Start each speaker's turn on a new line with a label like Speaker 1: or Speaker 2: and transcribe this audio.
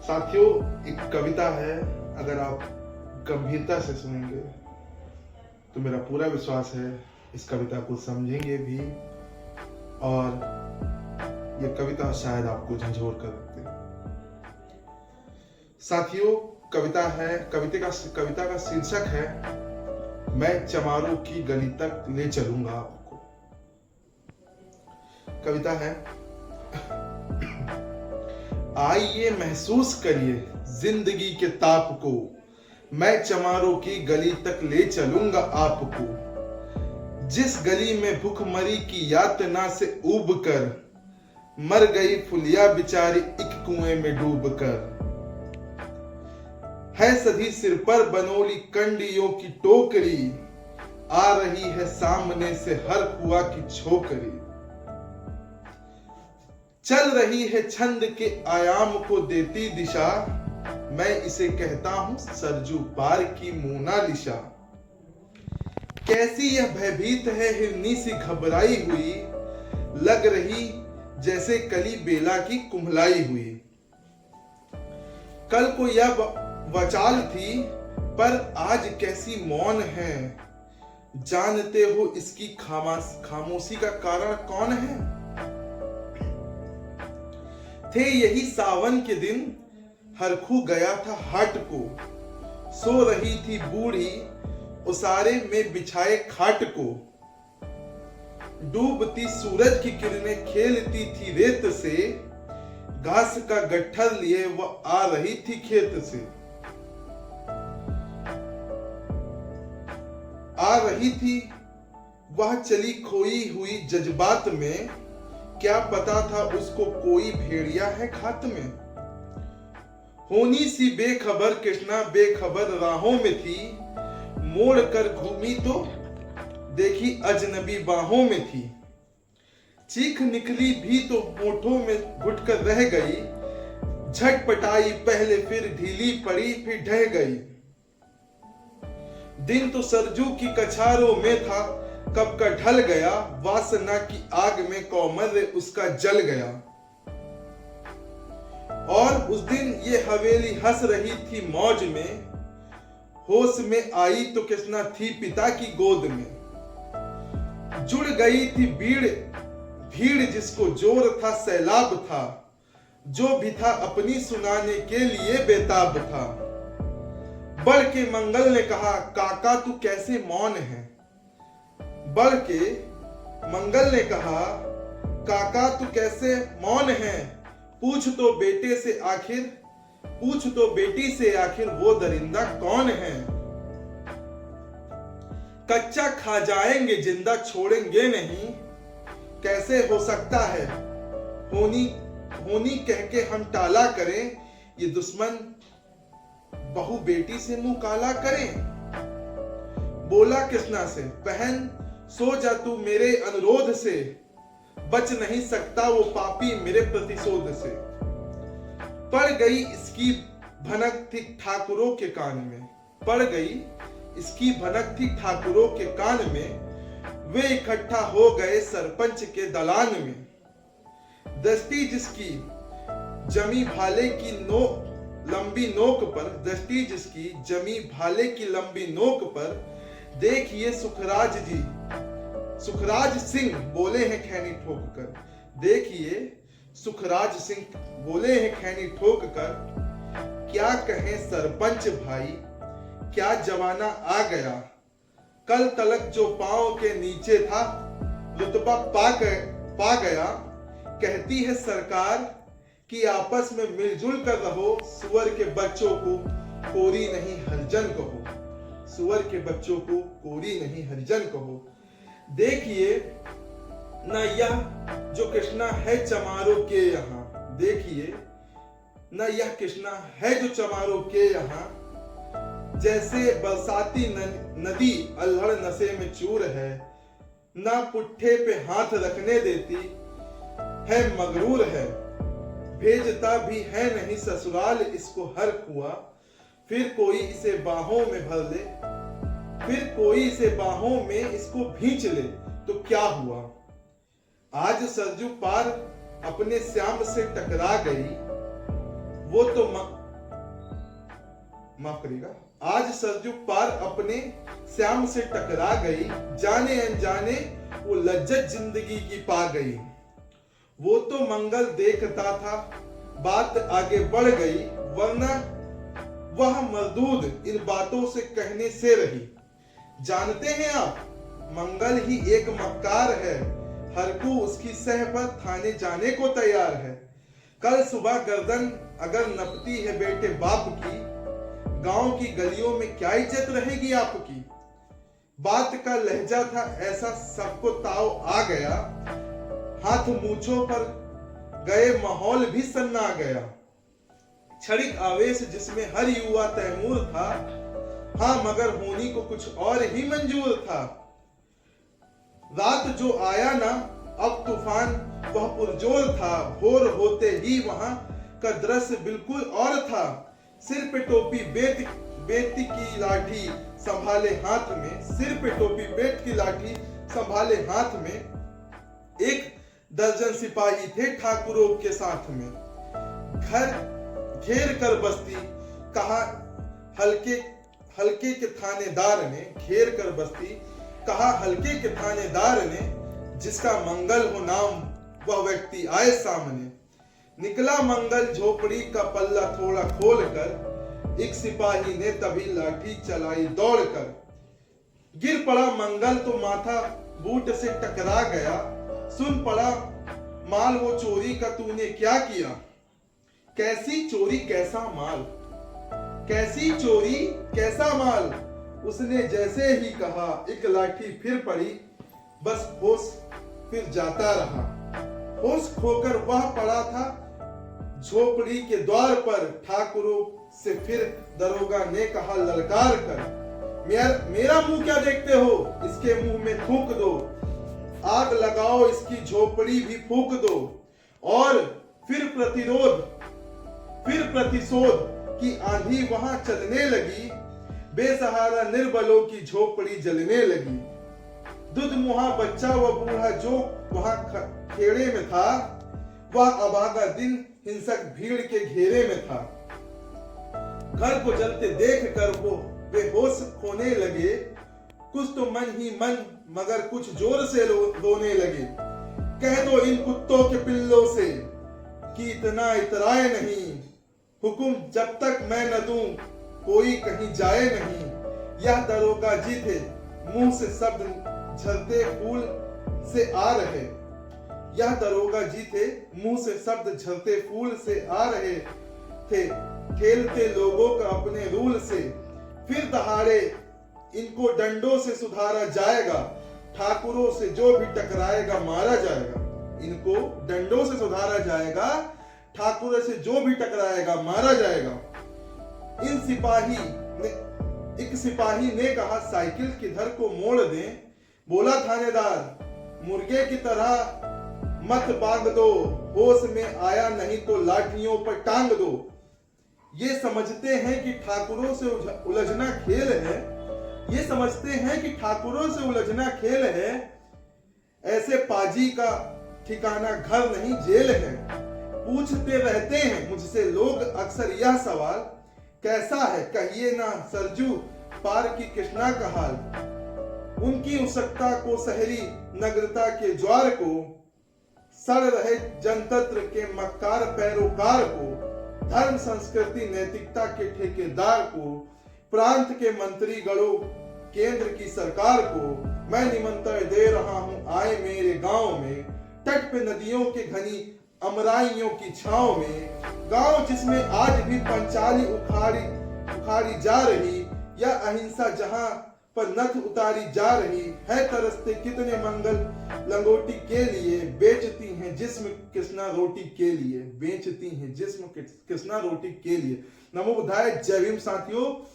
Speaker 1: साथियों, एक कविता है। अगर आप गंभीरता से सुनेंगे तो मेरा पूरा विश्वास है इस कविता को समझेंगे भी, और ये कविता शायद आपको झंझोर कर रख दे। साथियों, कविता है, कविता का शीर्षक है मैं चमारों की गली तक ले चलूंगा आपको। कविता है, आइए महसूस करिए जिंदगी के ताप को, मैं चमारों की गली तक ले चलूंगा आपको। जिस गली में भूखमरी की यातना से ऊब कर मर गई फुलिया बिचारी एक कुएं में डूब कर। है सधी सिर पर बनोली कंडियों की टोकरी, आ रही है सामने से हर कुआ की छोकरी। चल रही है छंद के आयाम को देती दिशा, मैं इसे कहता हूं सरजू पार की मोनालिसा। कैसी यह भयभीत है हिरनी सी घबराई हुई, लग रही जैसे कली बेला की कुम्हलाई हुई। कल को यह वचाल थी पर आज कैसी मौन है, जानते हो इसकी खामोशी का कारण कौन है। थे यही सावन के दिन हरखू गया था हाट को, सो रही थी बूढ़ी उसारे में बिछाए खाट को। डूबती सूरज की किरणें खेलती थी रेत से, घास का गट्ठर लिए वह आ रही थी खेत से। आ रही थी वह चली खोई हुई जज्बात में, क्या पता था उसको कोई भेड़िया है खात में। होनी सी बेखबर कृष्णा बेखबर राहों में थी, मोड़ कर घूमी तो देखी अजनबी बाहों में थी। चीख निकली भी तो होठों में घुटकर रह गई, झटपटाई पहले फिर ढीली पड़ी फिर ढह गई। दिन तो सरजू की कछारों में था कब का ढल गया, वासना की आग में कौमर्य उसका जल गया। और उस दिन ये हवेली हंस रही थी मौज में, होश में आई तो कृष्णा थी पिता की गोद में। जुड़ गई थी भीड़ जिसको जोर था सैलाब था, जो भी था अपनी सुनाने के लिए बेताब था। बढ़ के मंगल ने कहा काका तू कैसे मौन है। बढ़ के मंगल ने कहा काका तू कैसे मौन है, पूछ तो बेटी से आखिर वो दरिंदा कौन है। कच्चा खा जाएंगे जिंदा छोड़ेंगे नहीं, कैसे हो सकता है होनी कह के हम टाला करें, ये दुश्मन बहू बेटी से मुंह काला करें। बोला कृष्णा से बहन सो जा तू मेरे अनुरोध से, बच नहीं सकता वो पापी मेरे प्रतिशोध से। पड़ गई इसकी भनक थी ठाकुरों के कान में, पड़ गई इसकी भनक थी ठाकुरों के कान में। वे इकट्ठा हो गए सरपंच के दलान में। दृष्टि जिसकी जमी भाले की लंबी नोक पर, दृष्टि जिसकी जमी भाले की लंबी नोक पर, देखिए सुखराज सिंह बोले हैं खैनी ठोक कर। देखिए सुखराज सिंह बोले हैं खैनी ठोक कर, क्या कहें सरपंच भाई क्या जमाना आ गया। कल तलक जो पांव के नीचे था रुतबा पा गया। कहती है सरकार कि आपस में मिलजुल कर रहो, सुअर के बच्चों को कोरी नहीं हरिजन कहो, सुअर के बच्चों को कोरी नहीं हरिजन कहो। देखिए न यह जो कृष्णा है चमारों के यहाँ, देखिए न यह कृष्णा है जो चमारों के यहाँ। जैसे बरसाती नदी अल्हड़ नशे में चूर है, ना पुट्ठे पे हाथ रखने देती है मगरूर है। भेजता भी है नहीं ससुराल इसको हर कुआ, फिर कोई इसे बाहों में भर ले, फिर कोई इसे बाहों में इसको भींच ले तो क्या हुआ। आज सरजू पार अपने श्याम से टकरा गई, वो तो माफ करिएगा, आज सरजू पार अपने श्याम से टकरा गई, जाने अनजाने वो लज्जत जिंदगी की पा गई। वो तो मंगल देखता था, बात आगे बढ़ गई, वरना वह मरदूद इन बातों से कहने से रही। जानते हैं आप, मंगल ही एक मक्कार है, हर को उसकी सह पर थाने जाने को तैयार है। कल सुबह गर्दन अगर नपती है बेटे बाप की, गांव की गलियों में क्या इज्जत रहेगी आपकी। बात का लहजा था ऐसा सबको ताव आ गया, हाथ मूछों पर गए माहौल भी सन्ना गया। क्षणिक आवेश जिसमें हर युवा तैमूर था, हाँ मगर होनी को कुछ और ही मंजूर था। रात जो आया ना अब तूफान वह पुरजोर था, भोर होते ही वहां का दृश्य बिल्कुल और था। सिर पे टोपी बेत की लाठी संभाले हाथ में, सिर पे टोपी बेत की लाठी संभाले हाथ में, एक दर्जन सिपाही थे ठाकुरों के साथ में। घर घेर कर बस्ती कहा हल्के के थानेदार ने, घेर कर बस्ती कहा हल्के के थानेदार ने, जिसका मंगल हो नाम वह व्यक्ति आए सामने। निकला मंगल झोपड़ी का पल्ला थोड़ा खोलकर, एक सिपाही ने तभी लाठी चलाई दौड़कर। गिर पड़ा मंगल तो माथा बूट से टकरा गया, सुन पड़ा माल वो चोरी का तूने क्या किया। कैसी चोरी कैसा माल, कैसी चोरी कैसा माल, उसने जैसे ही कहा एक लाठी फिर पड़ी, बस होश फिर जाता रहा। होश खोकर वह पड़ा था झोपड़ी के द्वार पर, ठाकुरों से फिर दरोगा ने कहा ललकार कर, मेरा मुंह क्या देखते हो, इसके मुंह में थूक दो, आग लगाओ इसकी झोपड़ी भी फूक दो। और फिर प्रतिशोध की आंधी वहां चलने लगी, बेसहारा निर्बलों की झोपड़ी जलने लगी। दूध मुहा बच्चा व बूढ़ा जो वहां खेड़े में था, वह अभागा दिन हिंसक भीड़ के घेरे में था। घर को जलते देख कर वो बेहोश होने लगे, कुछ तो मन ही मन मगर कुछ जोर से रोने लगे। कह दो इन कुत्तों के पिल्लों से कि इतना इतराए नहीं, हुक्म जब तक मैं न दूं कोई कहीं जाए नहीं। यह दरोगा जी थे, मुंह से शब्द झरते फूल से आ रहे, यह दरोगा जी थे, मुंह से शब्द झरते फूल से आ रहे थे। खेलते लोगों का अपने रूल से, फिर दहाड़े इनको डंडों से सुधारा जाएगा, ठाकुरों से जो भी टकराएगा मारा जाएगा। इनको डंडों से सुधारा जाएगा, ठाकुरों से जो भी टकराएगा मारा जाएगा। एक सिपाही ने कहा साइकिल किधर को मोड़ दें। बोला थानेदार मुर्गे की तरह मत बांध दो, होश में आया नहीं तो लाठियों पर टांग दो। ये समझते हैं कि ठाकुरों से उलझना खेल है, ये समझते हैं कि ठाकुरों से उलझना खेल है। ऐसे पाजी का ठिकाना घर नहीं जेल है। पूछते रहते हैं मुझसे लोग अक्सर यह सवाल, कैसा है कहिए ना सरजू पार की कृष्णा का हाल। उनकी उत्सुकता को शहरी नगरता के ज्वार को, सड़ रहे जनतंत्र के मक्कार पैरोकार को, धर्म संस्कृति नैतिकता के ठेकेदार को, प्रांत के मंत्री गणों केंद्र की सरकार को मैं निमंत्रण दे रहा हूं आए मेरे गांव में। तट पे नदियों के घनी अमराइयों की छांव में, गांव जिसमें आज भी पंचाली उखाड़ी जा रही, या अहिंसा जहां पर नथ उतारी जा रही है। तरसते कितने मंगल लंगोटी के लिए, बेचती हैं जिस्म कृष्णा रोटी के लिए, बेचती हैं जिस्म कृष्णा रोटी के लिए। नमो बुद्धाय, जय भीम साथियों।